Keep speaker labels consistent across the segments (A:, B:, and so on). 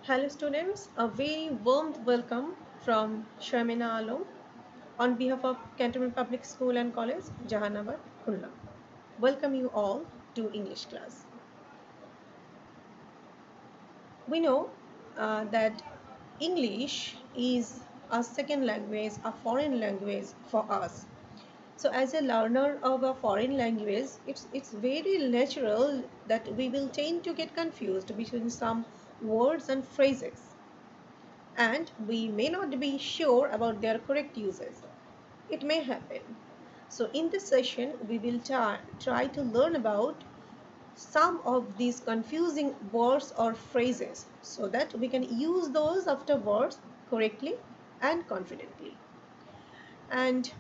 A: Hello students, a very warm welcome from Sharmina Alom on behalf of Cantonment Public School and College, Jahanabad, Khulna. Welcome you all to English class. We know that English is a second language, a foreign language for us. So as a learner of a foreign language, it's very natural that we will tend to get confused between some words and phrases, and we may not be sure about their correct uses. It may happen. So in this session, we will try to learn about some of these confusing words or phrases so that we can use those afterwards correctly and confidently. And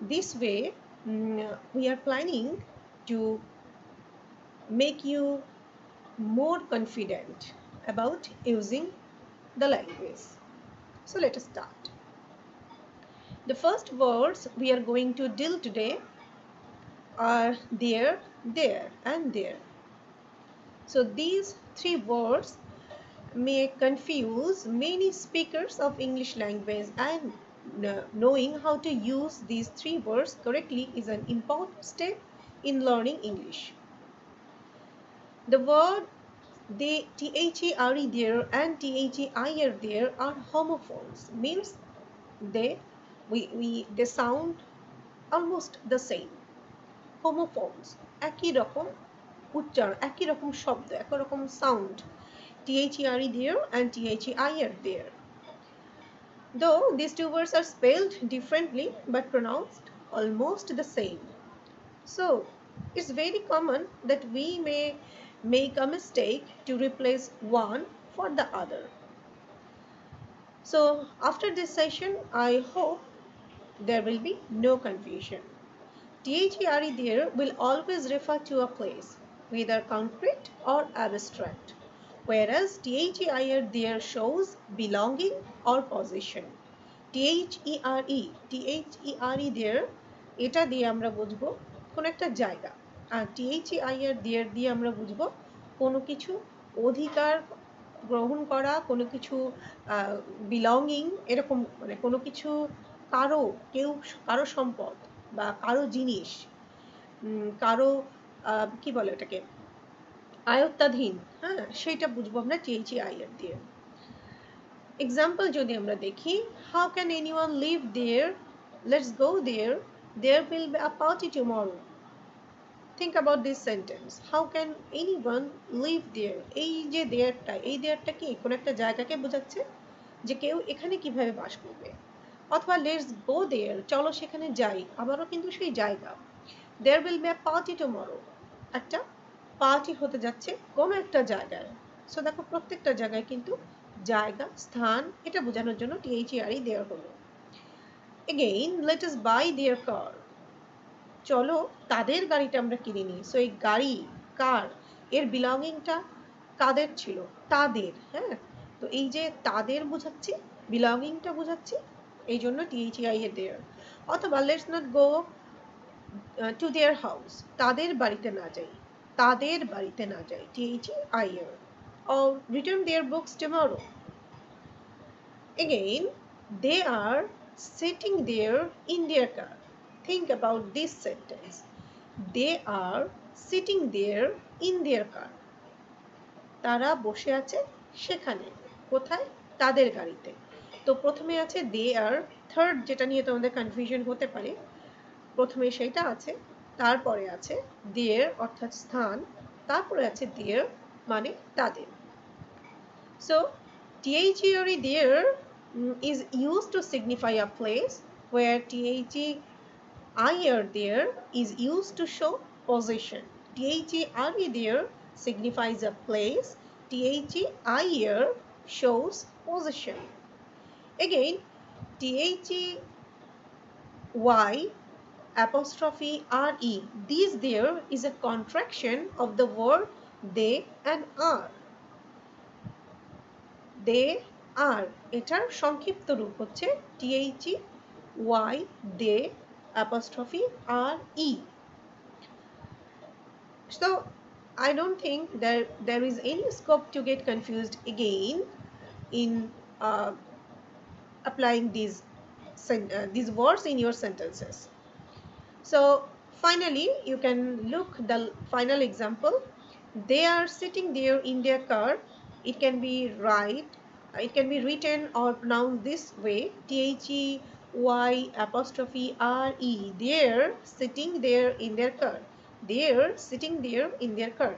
A: this way, we are planning to make you more confident about using the language. So let us start. The first words we are going to deal today are there, and there. So these three words may confuse many speakers of English language, and knowing how to use these three words correctly is an important step in learning English. The word they, there, and there are homophones, means they they sound almost the same. Homophones একই রকম উচ্চারণ, একই রকম শব্দ, একই রকম sound. there and there. Though these two words are spelled differently but pronounced almost the same. So it's very common that we may make a mistake to replace one for the other. So after this session, I hope there will be no confusion. there will always refer to a place, whether concrete or abstract, whereas there shows belonging or position. there এটা দিয়ে আমরা বুঝবো কোন একটা জায়গা, আর there দিয়ে আমরা বুঝবো কোনো কিছু অধিকার গ্রহণ করা, কোনো কিছু belonging, এরকম মানে কোনো কিছু কারো, কারো সম্পদ বা কারো জিনিস, কারো কি বলে ওটাকে আয়ত্তাধীন, হ্যাঁ সেটা বুঝবো আমরা দিয়ে। এক্সাম্পল যদি আমরা দেখি, how can anyone live there, let's go there, there will be a party tomorrow. Think about this sentence. How can anyone live there? এই যে দেয়ারটা কি কোন একটা জায়গাকে বোঝাচ্ছে যে কেউ এখানে কিভাবে বাস করবে। অথবা লেটস গো দেয়ার, চলো সেখানে যাই, আবারও কিন্তু সেই জায়গা। there will be a party tomorrow, একটা পার্টি হতে যাচ্ছে কোনো একটা জায়গায়। সো দেখো প্রত্যেকটা জায়গায় কিন্তু জায়গা, স্থান, এটা বোঝানোর জন্য there হলো। Again, let us buy their car. চলো তাদের গাড়িটা আমরা কিনে নিই। সো এই গাড়ি, কার, এর বিলঙ্গিংটা কাদের ছিল? তাদের, হ্যাঁ। তো এই যে তাদের বোঝাচ্ছি, বিলঙ্গিংটা বোঝাচ্ছি, এই জন্য there. অথবা let's not go to their house, তাদের বাড়িতে না যাই, তাদের বাড়িতে না যাই, or return their books tomorrow. Again, they are sitting there in their car. Think about this sentence. They are sitting there in their car. তারা বসে আছে সেখানে, কোথায়? তাদের গাড়িতে। তো প্রথমে আছে they are, থার্ড যেটা নিয়ে তোমাদের কনফিউশন হতে পারে, প্রথমে সেটা আছে, তারপরে আছে their অর্থাৎ স্থান, তারপরে আছে their মানে তাদের। So there is used to signify a place, where there is used to show possession. there signifies a place, here shows possession. Again, y apostrophe re, this there is a contraction of the word they and are. they are, এটার সংক্ষিপ্ত রূপ হচ্ছে they apostrophe re. So I don't think there is any scope to get confused again in uh, applying these words in your sentences. So finally, you can look the final example. They are sitting there in their car. It can be it can be written or pronounced this way: THEY apostrophe RE. They're sitting there in their car. They're sitting there in their car.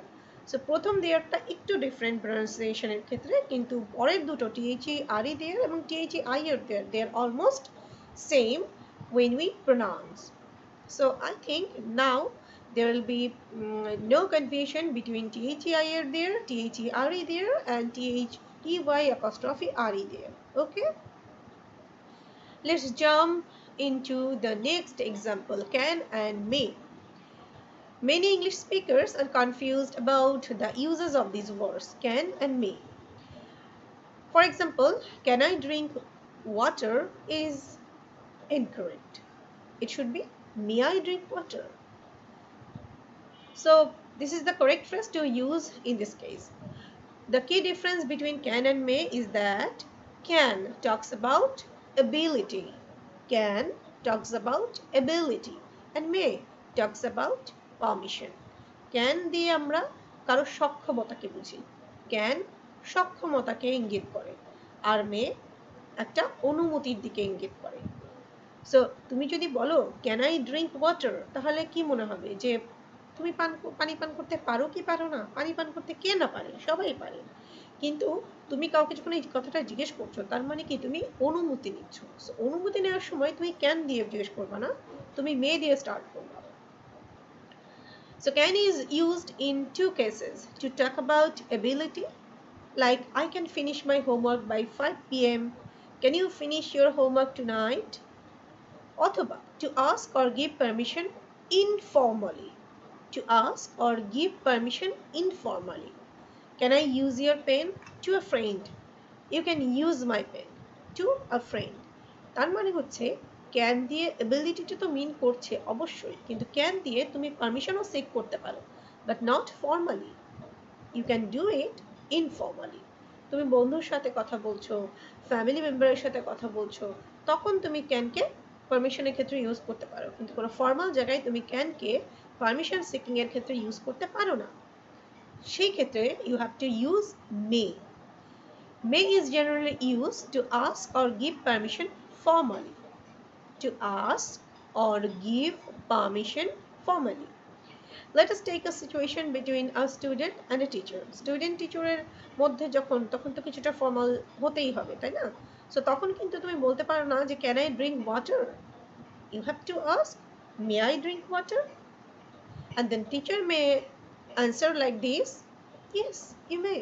A: So প্রথম দেয়ারটা একটু different প্রনাউন্সিয়েশনের ক্ষেত্রে, কিন্তু পরের দুটো THERE দেয়ার এবং THEI এর দেয়ার, they are almost same when we pronounce. So I think now there will be no confusion between THEIR there, THERE there, and THEY apostrophe RE there. Okay. Let's jump into the next example, can and may. Many English speakers are confused about the uses of these words, can and may. For example, can I drink water is incorrect. It should be, may I drink water? So this is the correct phrase to use in this case. The key difference between can and may is that can talks about ability. Can talks about ability and may talks about permission. Can দিয়ে আমরা কারো সক্ষমতাকে বুঝি। Can সক্ষমতাকে ইঙ্গিত করে, আর may একটা অনুমতির দিকে ইঙ্গিত করে। সো তুমি যদি বলো ক্যান আই ড্রিঙ্ক ওয়াটার, তাহলে কি মনে হবে যে তুমি পানি পান করতে পারো কি পারো না? পানি পান করতে কে না পারে? সবাই পারে। কিন্তু তুমি কাউকে যখন এই কথাটা জিজ্ঞেস করছো, তার মানে কি তুমি অনুমতি নিচ্ছ। সো অনুমতি নেওয়ার সময় তুমি ক্যান দিয়ে জিজ্ঞেস করবা না, তুমি মে দিয়ে স্টার্ট করবা। So can is used in two cases: to talk about ability, like I can finish my homework by 5 p.m. Can you finish your homework tonight? অথবা to ask or give permission informally. To ask or give permission informally. Can I use your pen? To a friend. You can use my pen. To a friend. তার মানে হচ্ছে can দিয়ে এবিলিটিটা তো মিন করছে অবশ্যই, কিন্তু can দিয়ে তুমি পারমিশনও সিক করতে পারো, but not formally. You can do it informally. তুমি বন্ধুর সাথে কথা বলছো, ফ্যামিলি মেম্বারের সাথে কথা বলছো, তখন তুমি ক্যানকে পারমিশনের ক্ষেত্রে ইউজ করতে পারো, কিন্তু কোনো ফর্মাল জায়গায় তুমি ক্যানকে পারমিশন সিকিং এর ক্ষেত্রে ইউজ করতে পারো না। সেই ক্ষেত্রে you have to use may. May is generally used to ask or give permission formally. To ask or give permission formally. Let us take a situation between a student and a teacher. Student teacher এর মধ্যে তখন তো কিছুটা formal হতেই হবে, তাই না? So তখন কিন্তু তুমি বলতে পারো না যে can I drink water? You have to ask, may I drink water? And then teacher may answer like this, yes, you may.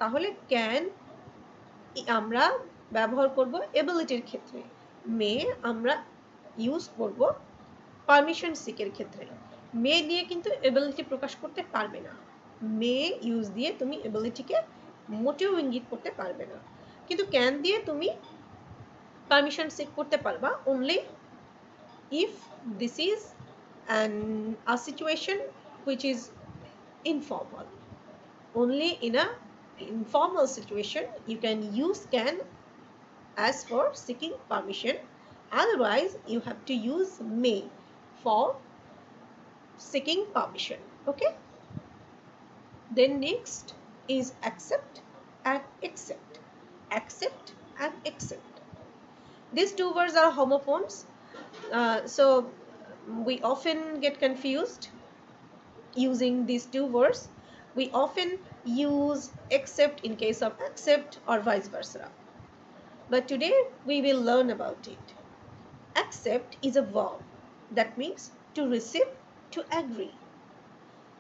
A: তাহলে ক্যান আমরা ব্যবহার করব এবিলিটির ক্ষেত্রে, মে আমরা ইউজ করব পারমিশন সিকের ক্ষেত্রে। মে দিয়ে কিন্তু এবিলিটি প্রকাশ করতে পারবে না। মে ইউজ দিয়ে তুমি এবিলিটিকে মোটেও ইঙ্গিত করতে পারবে না, কিন্তু ক্যান দিয়ে তুমি পারমিশন সিক করতে পারবা only if this is a situation which is informal. Only in a informal situation you can use can as for seeking permission. Otherwise you have to use may for seeking permission. Okay. Then next is accept and accept. Accept and accept. These two words are homophones, so we often get confused using these two words. We often use accept in case of accept or vice versa. But today we will learn about it. Accept is a verb that means to receive, to agree.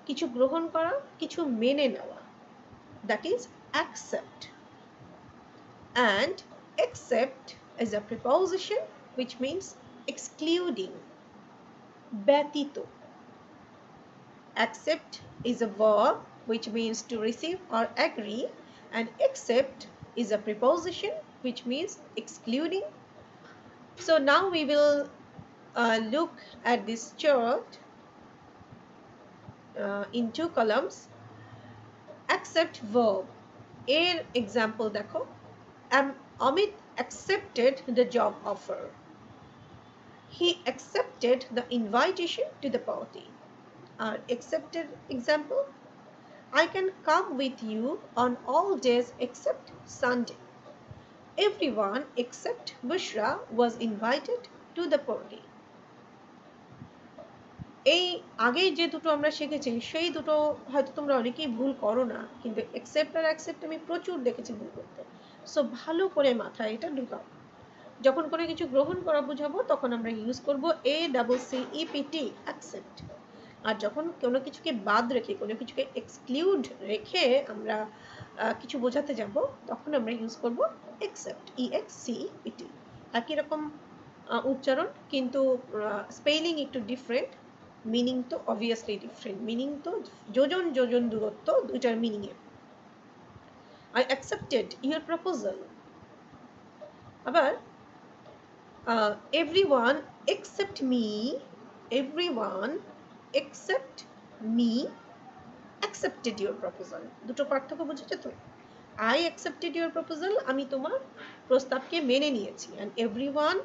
A: কিছু গ্রহণ করা, কিছু মেনে নেওয়া, that is accept. And accept is a preposition which means excluding, ব্যতীত. Accept is a verb which means to receive or agree, and accept is a preposition which means excluding. So now we will look at this chart. in 2 columns accept verb এর example দেখো Amit accepted the job offer. He accepted the invitation to the party. Our accepted example, I can come with you on all days except Sunday. Everyone except Bushra was invited to the party. এই আগে যে দুটো আমরা শিখেছি সেই দুটো হয়তো তোমরা অনেকেই ভুল করো না, কিন্তু accept আর accept আমি প্রচুর দেখেছি ভুল করতে। সো ভালো করে মাথায় এটা ঢুকাও। যখন কোনো কিছু গ্রহণ করা বোঝাবো তখন আমরা ইউজ করব ACCEPT accept, আর যখন কোনো কিছুকে বাদ রেখে কোনো কিছুকে এক্সক্লুড রেখে আমরা কিছু বোঝাতে যাব তখন আমরা ইউজ করব accept EXCEPT। একই রকম উচ্চারণ কিন্তু স্পেলিং একটু ডিফারেন্ট, মিনিং তো অবভিয়াসলি ডিফারেন্ট, মিনিং তো যোজন যোজন দূরত্ব দুইটার meaning A. I accepted your proposal। আবার everyone except me, everyone except me accepted your proposal। দুটো পার্থক্য বুঝেছো তো? I accepted your proposal, আমি তোমার প্রস্তাবকে মেনে নিয়েছি, and everyone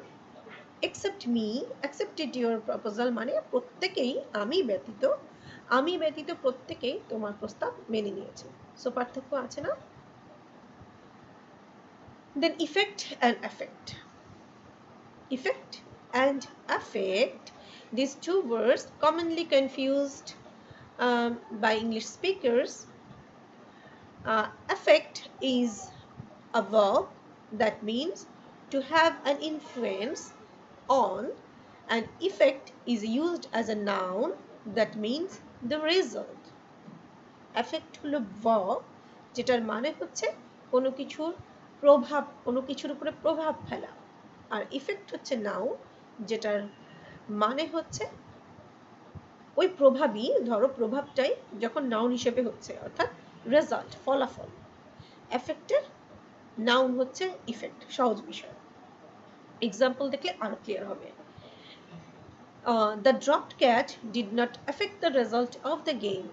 A: except me accepted your proposal মানে প্রত্যেকেই আমি ব্যতীত প্রত্যেকেই তোমার প্রস্তাব মেনে নিয়েছে। সো পার্থক্য আছে না? Then effect and affect. Effect and affect, these two words commonly confused by English speakers. Affect is a verb that means to have an influence on, and effect is used as a noun that means the result. Affect হলো verb যেটার মানে হচ্ছে কোনো কিছুর প্রভাব, কোনো কিছুর উপরে প্রভাব ফেলা, আর ইফেক্ট হচ্ছে নাউন যেটার মানে হচ্ছে ওই প্রভাবই, ধরো প্রভাবটাই যখন নাউন হিসেবে হচ্ছে অর্থাৎ রেজাল্ট, ফলাফল। এফেক্টের নাউন হচ্ছে ইফেক্ট, সহজ বিষয়। এক্সাম্পল দেখলে আরো ক্লিয়ার হবে। The dropped catch did not affect the result of the game.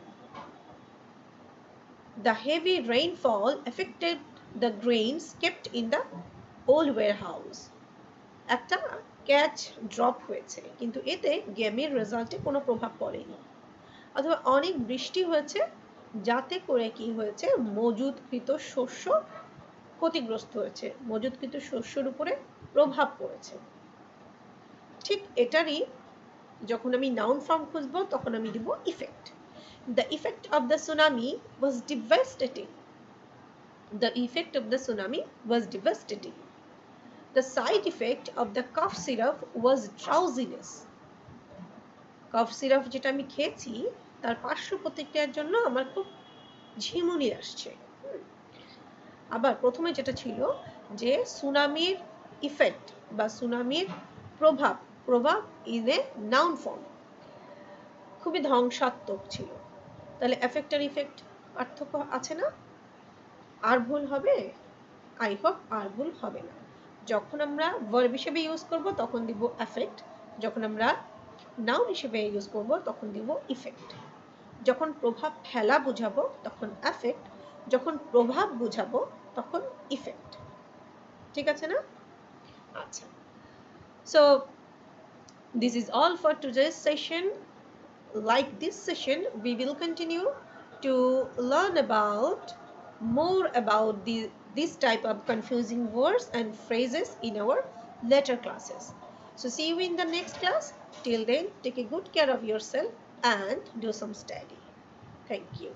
A: The heavy rainfall affected the grains kept in the old warehouse. একটা ক্যাচ ড্রপ হয়েছে কিন্তু এতে গেমের রেজাল্টে কোনো প্রভাব পড়েনি। অথবা অনেক বৃষ্টি হয়েছে যাতে করে কি হয়েছে, মজুদকৃত শস্য ক্ষতিগ্রস্ত হয়েছে, মজুদকৃত শস্যের উপরে প্রভাব পড়েছে। ঠিক এটারই যখন আমি নাউন ফর্ম খুঁজবো তখন আমি দিব effect. The effect of the tsunami was devastating. The effect of the tsunami was devastating. The side effect of the cough syrup was drowsiness. cough syrup যেটা আমি খেয়েছি তার পার্শ্ব প্রতিক্রিয়ার জন্য আমার খুব ঝিমুনি আসছে। আবার প্রথমে যেটা ছিল যে সুনামির ইফেক্ট বা সুনামির প্রভাব ইন এ নাউন ফর্ম খুবই ধ্বংসাত্মক ছিল। তাহলে এফেক্ট আর ইফেক্ট পার্থক্য আছে না? আর ভুল হবে? আই হোপ আর ভুল হবে না। যখন আমরা ভার্ব হিসেবে ইউজ করব তখন দিব এফেক্ট, যখন আমরা নাউন হিসেবে ইউজ করব তখন দিব ইফেক্ট। যখন প্রভাব ফেলা বোঝাবো তখন এফেক্ট, যখন প্রভাব বোঝাবো তখন ইফেক্ট। ঠিক আছে না? আচ্ছা, so this is all for today's session. Like this session, we will continue to learn more about this type of confusing words and phrases in our later classes. So see you in the next class. Till then, take a good care of yourself and do some study. Thank you.